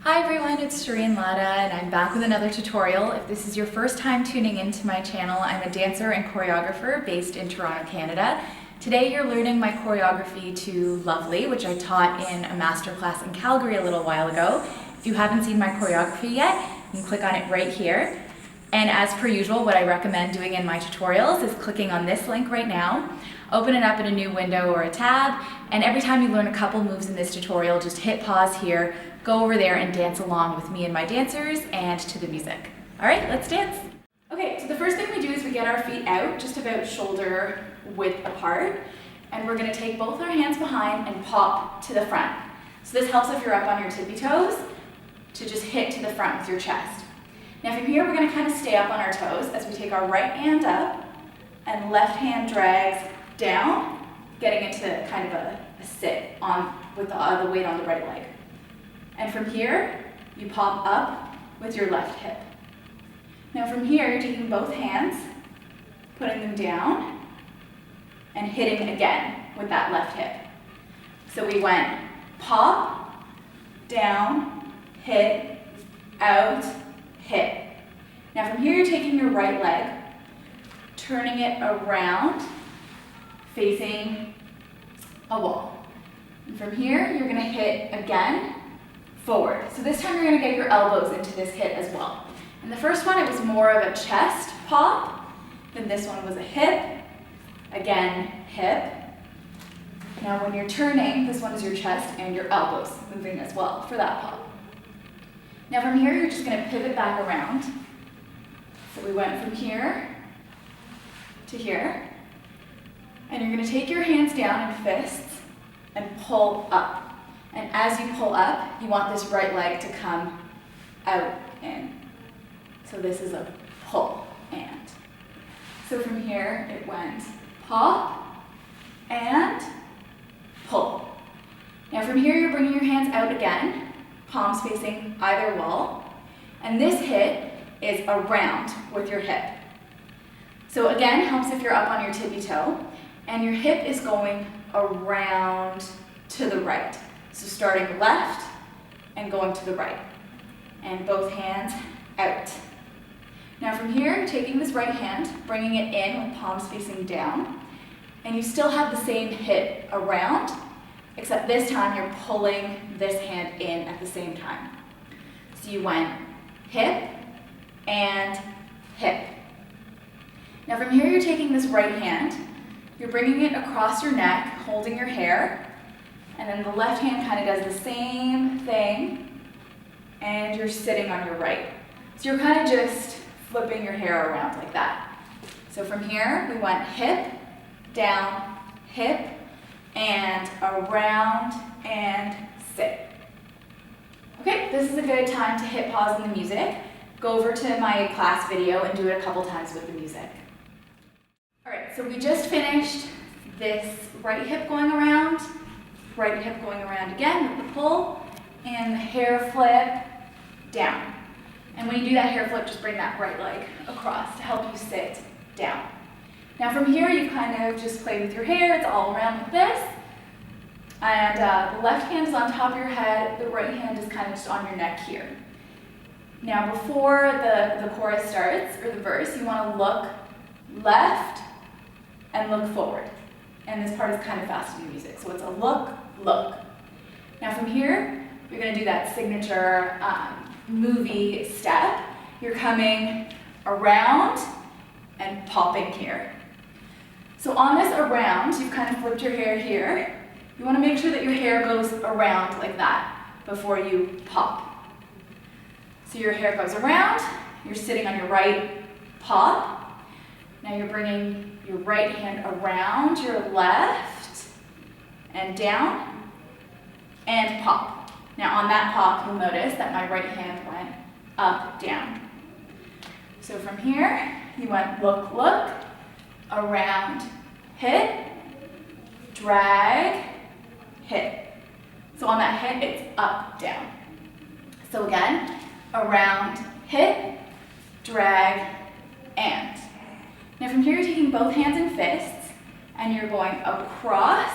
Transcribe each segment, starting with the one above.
Hi everyone, it's Shereen Ladha and I'm back with another tutorial. If this is your first time tuning into my channel, I'm a dancer and choreographer based in Toronto, Canada. Today you're learning my choreography to Lovely, which I taught in a masterclass in Calgary a little while ago. If you haven't seen my choreography yet, you can click on it right here. And as per usual, what I recommend doing in my tutorials is clicking on this link right now, open it up in a new window or a tab, and every time you learn a couple moves in this tutorial, just hit pause here, go over there and dance along with me and my dancers and to the music. All right, let's dance. Okay, so the first thing we do is we get our feet out just about shoulder width apart, and we're gonna take both our hands behind and pop to the front. So this helps if you're up on your tippy toes to just hit to the front with your chest. Now from here, we're gonna kind of stay up on our toes as we take our right hand up and left hand drags down, getting into kind of a sit on with the weight on the right leg. And from here, you pop up with your left hip. Now from here, you're taking both hands, putting them down, and hitting again with that left hip. So we went pop, down, hit, out, hit. Now from here, you're taking your right leg, turning it around, facing a wall. And from here, you're gonna hit again, forward. So this time you're gonna get your elbows into this hit as well. And the first one, it was more of a chest pop. Then this one was a hip, again, hip. Now when you're turning, this one is your chest and your elbows moving as well for that pop. Now from here, you're just gonna pivot back around. So we went from here to here. And you're gonna take your hands down in fists and pull up. And as you pull up, you want this right leg to come out in. So this is a pull and. So from here, it went pop and pull. Now from here, you're bringing your hands out again, palms facing either wall. And this hit is around with your hip. So again, helps if you're up on your tippy toe, and your hip is going around to the right. So starting left and going to the right. And both hands out. Now from here, you're taking this right hand, bringing it in with palms facing down, and you still have the same hip around, except this time you're pulling this hand in at the same time. So you went hip and hip. Now from here, you're taking this right hand, you're bringing it across your neck, holding your hair, and then the left hand kind of does the same thing, and you're sitting on your right. So you're kind of just flipping your hair around like that. So from here, we went hip, down, hip, and around, and sit. Okay, this is a good time to hit pause in the music. Go over to my class video and do it a couple times with the music. All right, so we just finished this right hip going around, right hip going around again with the pull, and the hair flip down. And when you do that hair flip, just bring that right leg across to help you sit down. Now from here, you kind of just play with your hair. It's all around like this. And the left hand is on top of your head. The right hand is kind of just on your neck here. Now before the chorus starts, or the verse, you want to look left and look forward. And this part is kind of fast in the music. So it's a look, look. Now from here, you're gonna do that signature movie step. You're coming around and popping here. So on this around, you've kind of flipped your hair here. You wanna make sure that your hair goes around like that before you pop. So your hair goes around, you're sitting on your right pop. Now you're bringing your right hand around your left and down and pop. Now on that pop, you'll notice that my right hand went up, down. So from here, you went look, look, around, hit, drag, hit. So on that hit, it's up, down. So again, around, hit, drag, and. Now from here, you're taking both hands in fists, and you're going across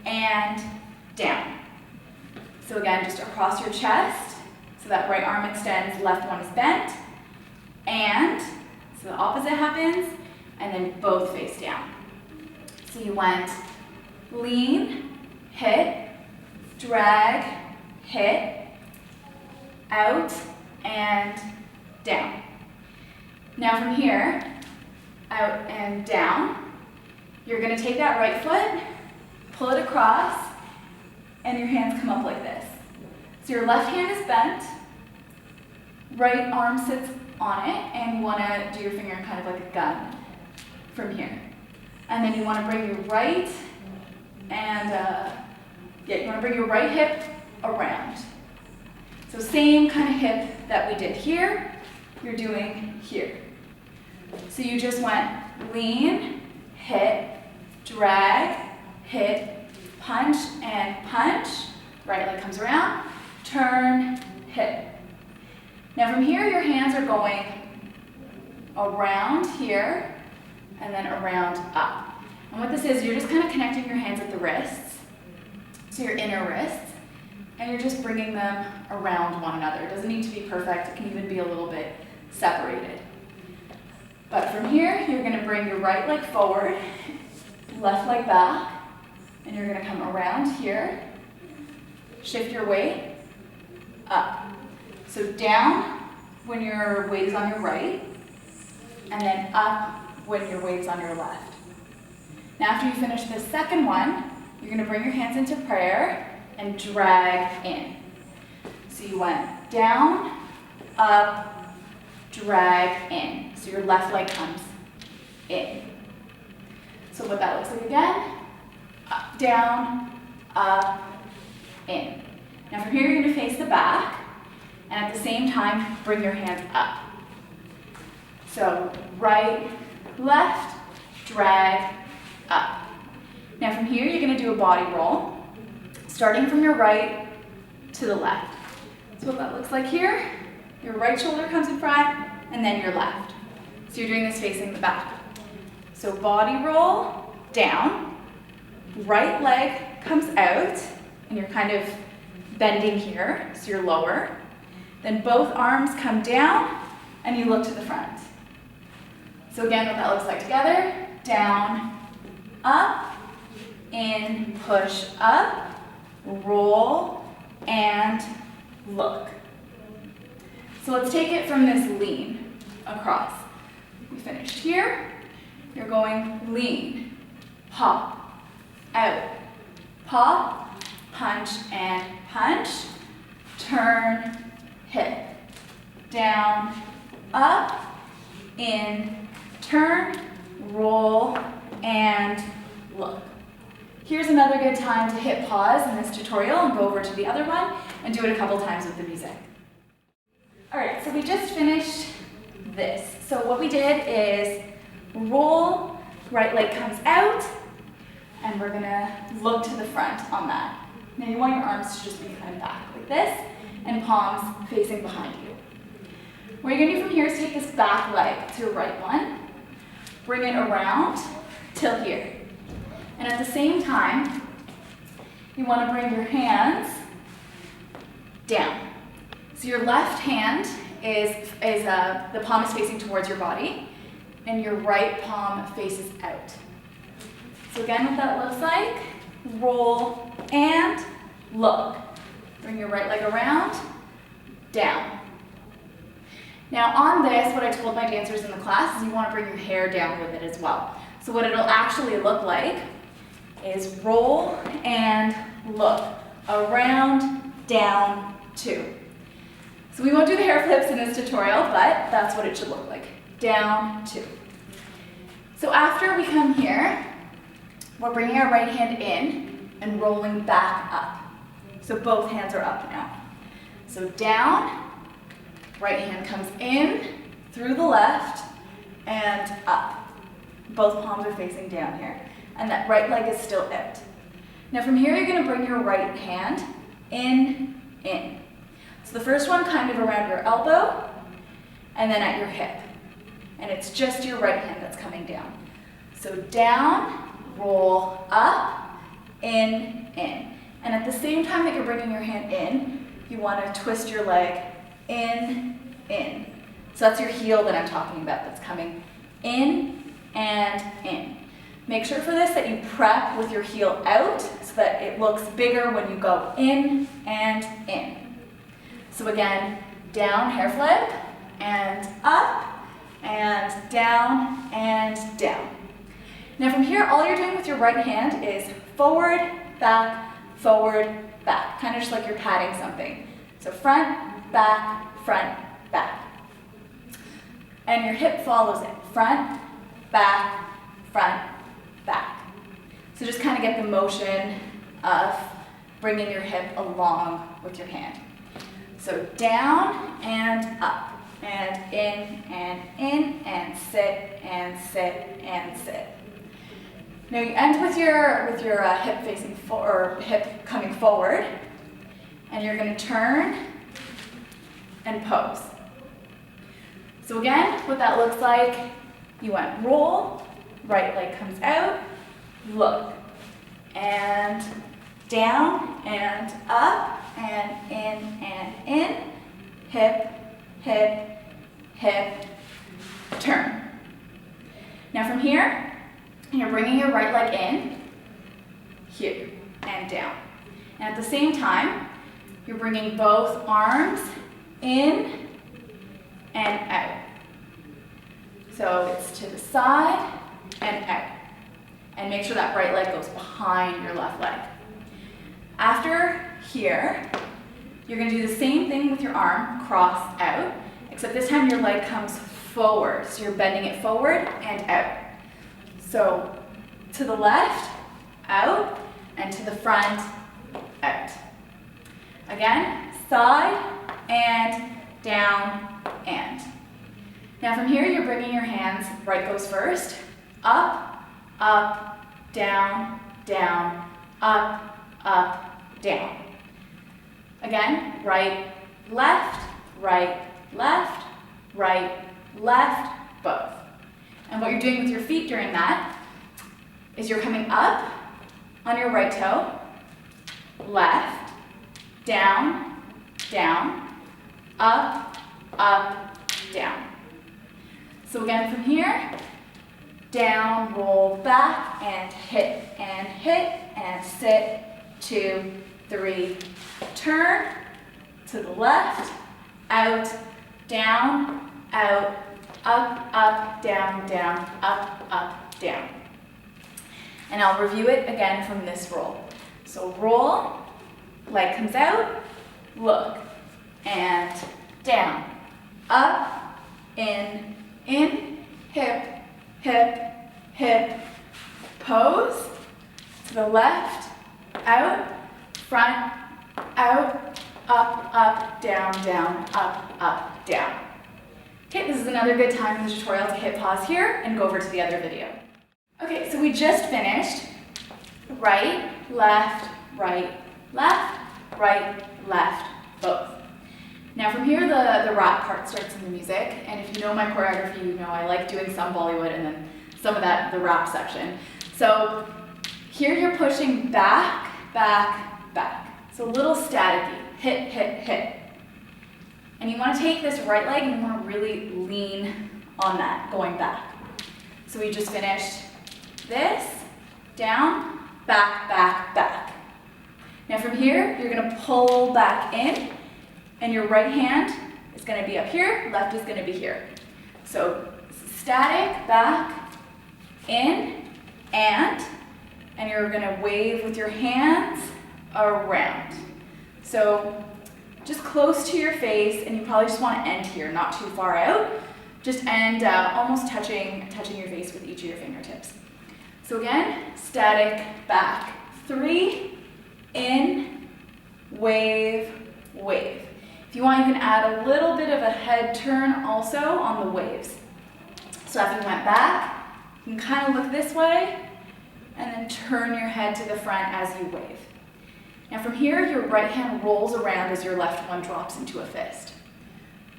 and down. So again, just across your chest So that right arm extends, left one is bent, and so the opposite happens, and then both face down. So you went lean, hit, drag, hit, out, and down. Now from here, out and down, you're going to take that right foot, pull it across, and your hands come up like this. So your left hand is bent, right arm sits on it, and you want to do your finger kind of like a gun from here. And then you want to bring your right and, you want to bring your right hip around. So same kind of hip that we did here, you're doing here. So you just went lean, hit, drag, hit, punch, and punch. Right leg comes around, turn, hit. Now from here, your hands are going around here and then around up. And what this is, you're just kind of connecting your hands at the wrists, so your inner wrists, and you're just bringing them around one another. It doesn't need to be perfect, it can even be a little bit separated. But from here, you're going to bring your right leg forward, left leg back, and you're going to come around here, shift your weight, up. So down when your weight is on your right, and then up when your weight is on your left. Now after you finish the second one, you're going to bring your hands into prayer and drag in. So you went down, up, drag in. So your left leg comes in. So what that looks like again, up, down, up, in. Now from here you're going to face the back, and at the same time bring your hands up. So right, left, drag, up. Now from here you're going to do a body roll, starting from your right to the left. So what that looks like here, your right shoulder comes in front, and then your left. So you're doing this facing the back. So body roll, down, right leg comes out, and you're kind of bending here, so you're lower. Then both arms come down, and you look to the front. So again, what that looks like together, down, up, in, push up, roll, and look. So let's take it from this lean across. We finished here. You're going lean, pop, out, pop, punch, and punch, turn, hit, down, up, in, turn, roll, and look. Here's another good time to hit pause in this tutorial and go over to the other one and do it a couple times with the music. All right, so we just finished this. So what we did is roll, right leg comes out, and we're gonna look to the front on that. Now you want your arms to just be kind of back like this, and palms facing behind you. What you're gonna do from here is take this back leg to your right one, bring it around till here. And at the same time, you wanna bring your hands down. So your left hand the palm is facing towards your body, and your right palm faces out. So again, what that looks like, roll and look. Bring your right leg around, down. Now on this, what I told my dancers in the class is you want to bring your hair down with it as well. So what it'll actually look like is roll and look, around, down, two. So we won't do the hair flips in this tutorial, but that's what it should look like, down, two. So after we come here, we're bringing our right hand in and rolling back up. So both hands are up now. So down, right hand comes in, through the left, and up. Both palms are facing down here. And that right leg is still out. Now from here, you're gonna bring your right hand in. So the first one kind of around your elbow, and then at your hip. And it's just your right hand that's coming down. So down, roll up, in. And at the same time that you're bringing your hand in, you want to twist your leg in, in. So that's your heel that I'm talking about, that's coming in and in. Make sure for this that you prep with your heel out so that it looks bigger when you go in and in. So again, down, hair flip, and up, and down, and down. Now from here, all you're doing with your right hand is forward, back, kind of just like you're patting something. So front, back, back. And your hip follows it. Front, back. So just kind of get the motion of bringing your hip along with your hand. So down and up, and in, and sit, and sit, and sit. Now you end with your hip facing or hip coming forward, and you're going to turn and pose. So again, what that looks like, you went roll, right leg comes out, look, and down and up and in, hip, turn. Now from here, you're bringing your right leg in, here, and down. And at the same time, you're bringing both arms in and out. So it's to the side and out. And make sure that right leg goes behind your left leg. After here, you're going to do the same thing with your arm, cross out, except this time your leg comes forward. So you're bending it forward and out. So to the left, out, and to the front, out. Again, side and down and. Now from here, you're bringing your hands, right goes first, up, down, up, down. Again, right, left, both. And what you're doing with your feet during that is you're coming up on your right toe, left, down, up, down. So again from here, down, roll back, and hit, and sit, 2, 3, turn, to the left, out, down, out, up, down, up, down. And I'll review it again from this roll. So roll, leg comes out, look, and down, up, in, hip, pose, to the left, out, front, out, up, down, up, down. Okay, this is another good time in the tutorial to hit pause here and go over to the other video. Okay, so we just finished right, left, both. Now from here, the rap part starts in the music, and if you know my choreography, you know I like doing some Bollywood and then some of that, the rap section. So here you're pushing back. So a little staticky, hit. And you want to take this right leg and you want to really lean on that, going back. So we just finished this, down, back. Now from here, you're going to pull back in, and your right hand is going to be up here, left is going to be here. So static, back, in, and you're going to wave with your hands around. So just close to your face, and you probably just want to end here, not too far out. Just end almost touching your face with each of your fingertips. So again, static, back, 3, in, wave. If you want, you can add a little bit of a head turn also on the waves. So after you went back, you can kind of look this way, and then turn your head to the front as you wave. Now from here, your right hand rolls around as your left one drops into a fist.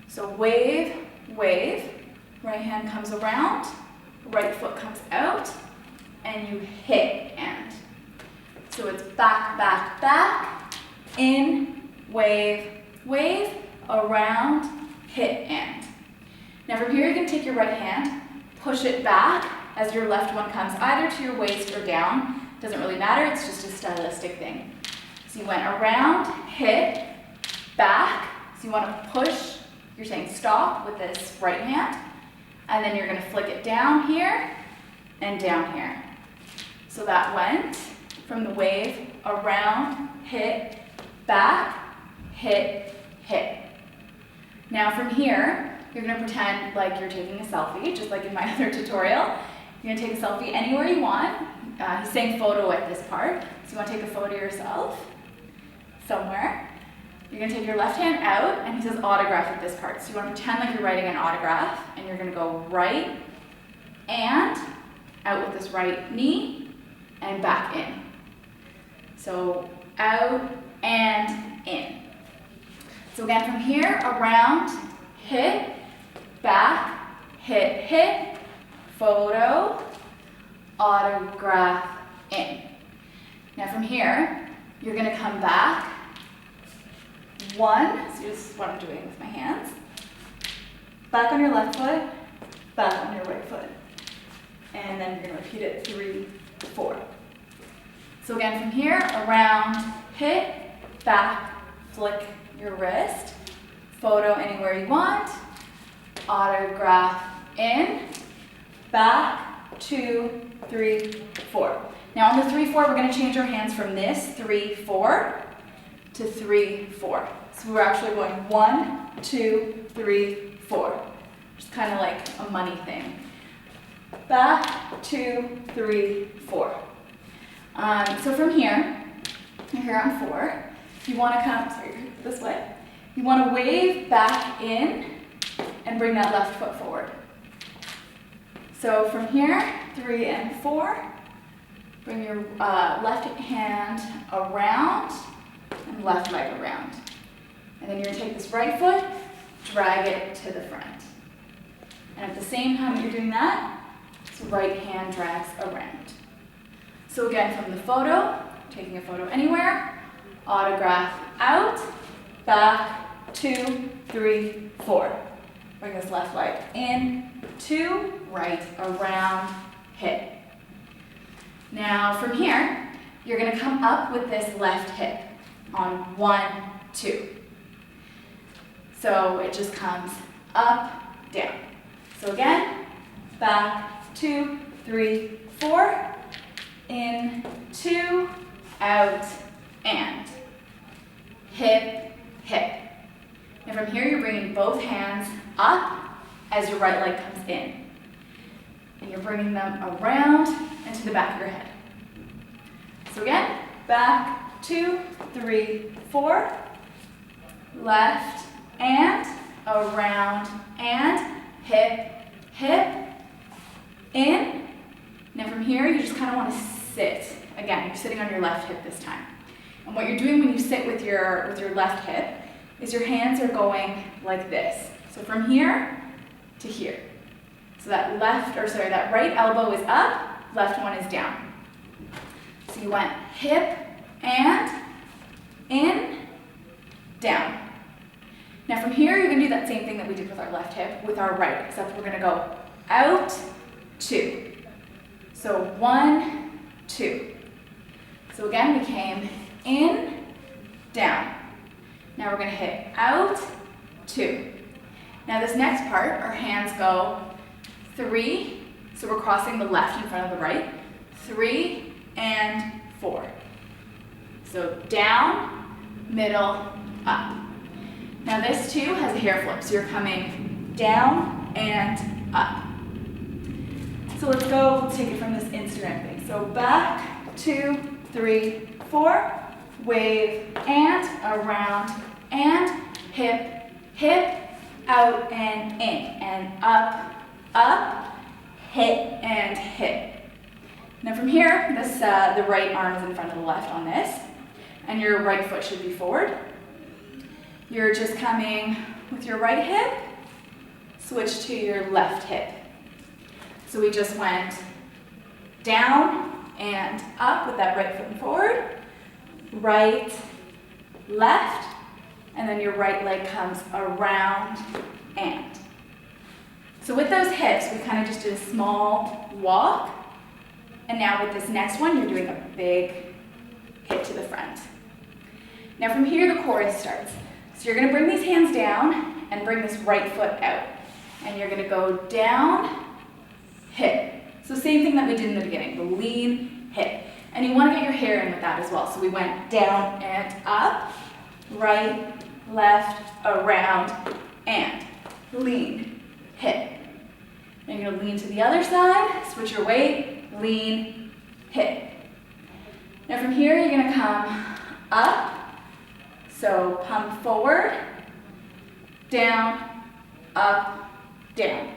So wave, right hand comes around, right foot comes out, and you hit and. So it's back, in, wave, around, hit, and. Now from here, you're going to take your right hand, push it back as your left one comes either to your waist or down. Doesn't really matter, it's just a stylistic thing. So you went around, hit, back. So you want to push, you're saying stop with this right hand, and then you're going to flick it down here and down here. So that went from the wave, around, hit, back, hit, hit. Now from here, you're going to pretend like you're taking a selfie, just like in my other tutorial. You're going to take a selfie anywhere you want. He's saying photo at this part, so you want to take a photo of yourself somewhere. You're going to take your left hand out, and he says autograph at this part. So you want to pretend like you're writing an autograph, and you're going to go right and out with this right knee and back in. So out and in. So again, from here, around, hit, back, hit, hit, photo, autograph, in. Now from here, you're going to come back. One, so this is what I'm doing with my hands. Back on your left foot, back on your right foot. And then you're going to repeat it 3, 4. So again, from here, around, hit, back, flick your wrist, photo anywhere you want, autograph in, back, 2, 3, 4. Now on the 3, 4, we're going to change our hands from this 3, 4 to 3, 4. So we're actually going 1, 2, 3, 4. Just kind of like a money thing. Back, 2, 3, 4. So from here, you're here on 4. You want to come, this way. You want to wave back in and bring that left foot forward. So from here, 3 and 4, bring your left hand around and left leg around. And then you're going to take this right foot, drag it to the front. And at the same time that you're doing that, this right hand drags around. So again, from the photo, taking a photo anywhere, autograph out, back, 2, 3, 4. Bring this left leg in, 2, right, around, hit. Now from here, you're going to come up with this left hip on 1, 2. So it just comes up, down. So again, back, 2, 3, 4, in, 2, out, and hip, hip. And from here, you're bringing both hands up as your right leg comes in. And you're bringing them around and to the back of your head. So again, back, 2, 3, 4, left, and around, and hip, hip, in. Now from here, you just kind of want to sit. Again, you're sitting on your left hip this time. And what you're doing when you sit with your left hip is your hands are going like this. So from here to here. So that that right elbow is up, left one is down. So you went hip and in, down. Now from here, you're going to do that same thing that we did with our left hip with our right, except we're going to go out, 2. So 1, 2. So again, we came in, down. Now we're going to hit out, 2. Now this next part, our hands go 3, so we're crossing the left in front of the right, 3 and 4. So down, middle, up. Now this too has a hair flip, so you're coming down and up. So let's go take it from this Instagram thing. So back, 2, 3, 4, wave and around and hip, hip, out and in, and up, up, hit and hit. Now from here, the right arm is in front of the left on this, and your right foot should be forward. You're just coming with your right hip, switch to your left hip. So we just went down and up with that right foot forward, right, left, and then your right leg comes around and. So with those hips, we kind of just did a small walk, and now with this next one, you're doing a big hit to the front. Now from here, the chorus starts. So you're gonna bring these hands down and bring this right foot out. And you're gonna go down, hit. So same thing that we did in the beginning, the lean, hit. And you wanna get your hair in with that as well. So we went down and up, right, left, around, and lean, hit. Then you're gonna lean to the other side, switch your weight, lean, hit. Now from here, you're gonna come up, so pump forward, down, up, down.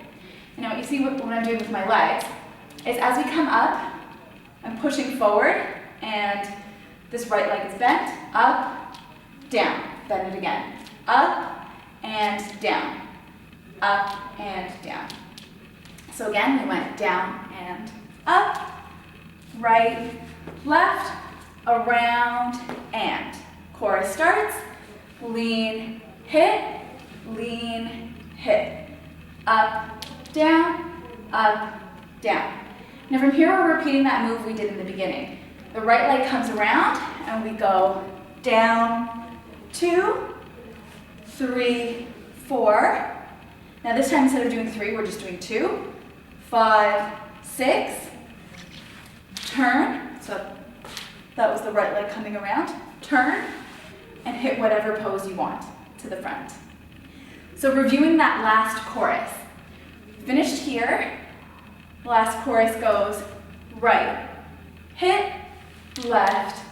And now what you see what I'm doing with my legs is as we come up, I'm pushing forward, and this right leg is bent, up, down, bend it again, up, and down, up, and down. So again, we went down and up, right, left, around, and. Chorus starts, lean, hit, up, down, down. Now from here, we're repeating that move we did in the beginning. The right leg comes around, and we go down, 2, 3, 4. Now this time, instead of doing 3, we're just doing 2, 5, 6, turn, so that was the right leg coming around, turn, and hit whatever pose you want to the front. So reviewing that last chorus, finished here, the last chorus goes right, hit, left,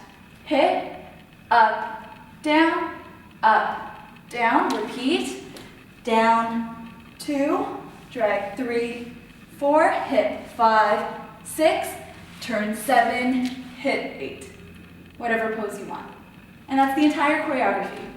hit, up, down, repeat, down, 2, drag 3, 4, hit 5, 6, turn 7, hit 8. Whatever pose you want. And that's the entire choreography.